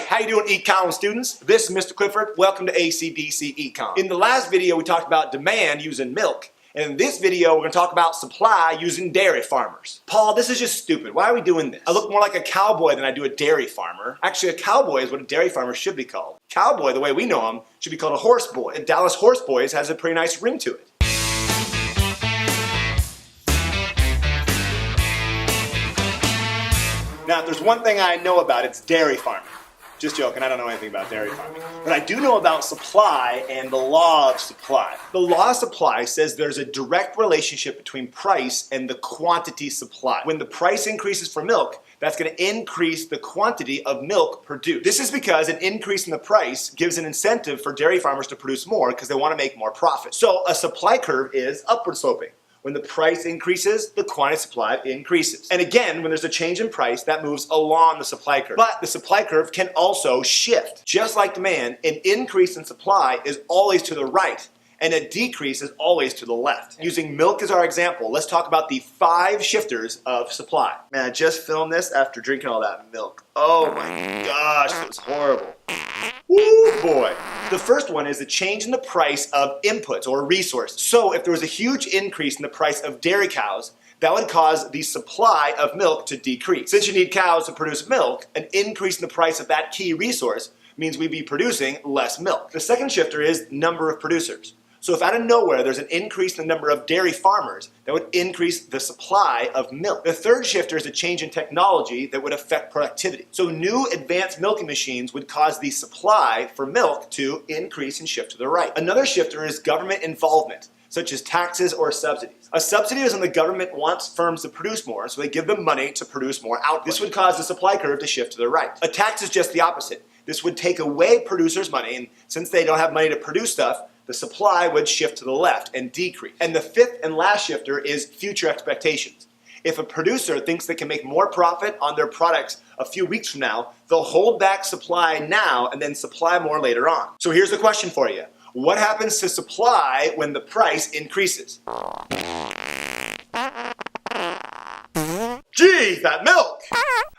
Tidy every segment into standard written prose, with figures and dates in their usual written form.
how you doing, Econ students? This is Mr. Clifford. Welcome to ACDC Econ. In the last video, we talked about demand using milk. And in this video, we're going to talk about supply using dairy farmers. Paul, this is just stupid. Why are we doing this? I look more like a cowboy than I do a dairy farmer. Actually, a cowboy is what a dairy farmer should be called. Cowboy, the way we know him, should be called a horse boy. And Dallas Horse Boys has a pretty nice ring to it. Now, if there's one thing I know about, it's dairy farming. Just joking, I don't know anything about dairy farming. But I do know about supply and the law of supply. The law of supply says there's a direct relationship between price and the quantity supplied. When the price increases for milk, that's going to increase the quantity of milk produced. This is because an increase in the price gives an incentive for dairy farmers to produce more because they want to make more profit. So a supply curve is upward sloping. When the price increases, the quantity supplied increases. And again, when there's a change in price, that moves along the supply curve. But the supply curve can also shift. Just like demand, an increase in supply is always to the right, and a decrease is always to the left. Using milk as our example, let's talk about the 5 shifters of supply. Man, I just filmed this after drinking all that milk. Oh my gosh, it was horrible. Woo boy. The first one is the change in the price of inputs or resources. So if there was a huge increase in the price of dairy cows, that would cause the supply of milk to decrease. Since you need cows to produce milk, an increase in the price of that key resource means we'd be producing less milk. The second shifter is number of producers. So if out of nowhere there's an increase in the number of dairy farmers, that would increase the supply of milk. The third shifter is a change in technology that would affect productivity. So new advanced milking machines would cause the supply for milk to increase and shift to the right. Another shifter is government involvement, such as taxes or subsidies. A subsidy is when the government wants firms to produce more, so they give them money to produce more output. This would cause the supply curve to shift to the right. A tax is just the opposite. This would take away producers' money, and since they don't have money to produce stuff, the supply would shift to the left and decrease. And the fifth and last shifter is future expectations. If a producer thinks they can make more profit on their products a few weeks from now, they'll hold back supply now and then supply more later on. So here's the question for you. What happens to supply when the price increases? Gee, that milk!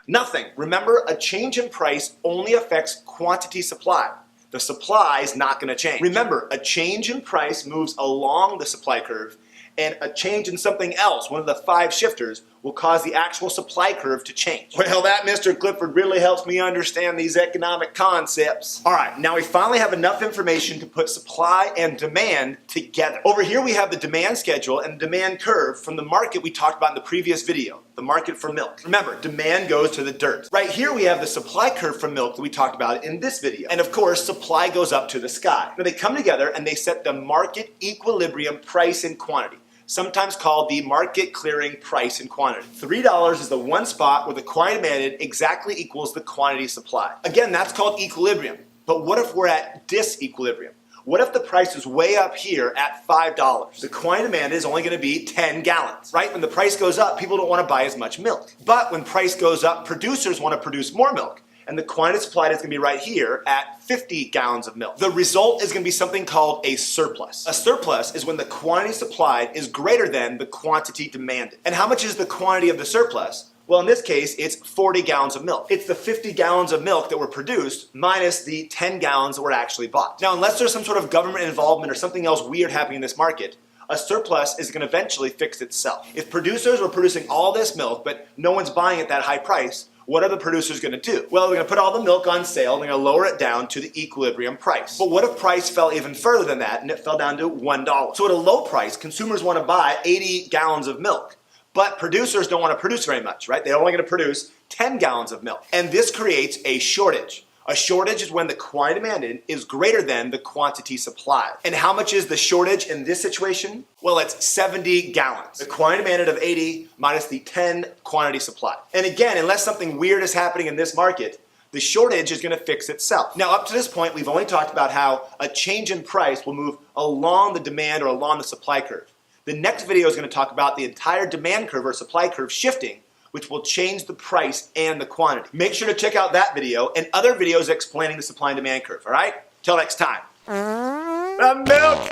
Nothing. Remember, a change in price only affects quantity supply. The supply is not going to change. Remember, a change in price moves along the supply curve, and a change in something else, one of the 5 shifters, will cause the actual supply curve to change. Well, that, Mr. Clifford, really helps me understand these economic concepts. All right, now we finally have enough information to put supply and demand together. Over here we have the demand schedule and demand curve from the market we talked about in the previous video, the market for milk. Remember, demand goes to the dirt. Right here we have the supply curve for milk that we talked about in this video. And of course, supply goes up to the sky. Now they come together and they set the market equilibrium price and quantity, sometimes called the market clearing price and quantity. $3 is the one spot where the quantity demanded exactly equals the quantity supplied. Again, that's called equilibrium. But what if we're at disequilibrium? What if the price is way up here at $5? The quantity demanded is only going to be 10 gallons, right? When the price goes up, people don't want to buy as much milk. But when price goes up, producers want to produce more milk. And the quantity supplied is going to be right here at 50 gallons of milk. The result is going to be something called a surplus. A surplus is when the quantity supplied is greater than the quantity demanded. And how much is the quantity of the surplus? Well, in this case, it's 40 gallons of milk. It's the 50 gallons of milk that were produced minus the 10 gallons that were actually bought. Now, unless there's some sort of government involvement or something else weird happening in this market, a surplus is going to eventually fix itself. If producers were producing all this milk, but no one's buying at that high price, what are the producers going to do? Well, they're going to put all the milk on sale and they're going to lower it down to the equilibrium price. But what if price fell even further than that and it fell down to $1? So at a low price, consumers want to buy 80 gallons of milk. But producers don't want to produce very much, right? They're only going to produce 10 gallons of milk. And this creates a shortage. A shortage is when the quantity demanded is greater than the quantity supplied. And how much is the shortage in this situation? Well, it's 70 gallons. The quantity demanded of 80 minus the 10 quantity supplied. And again, unless something weird is happening in this market, the shortage is going to fix itself. Now, up to this point, we've only talked about how a change in price will move along the demand or along the supply curve. The next video is going to talk about the entire demand curve or supply curve shifting, which will change the price and the quantity. Make sure to check out that video and other videos explaining the supply and demand curve, all right? Till next time. The milk!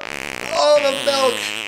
Oh, the milk!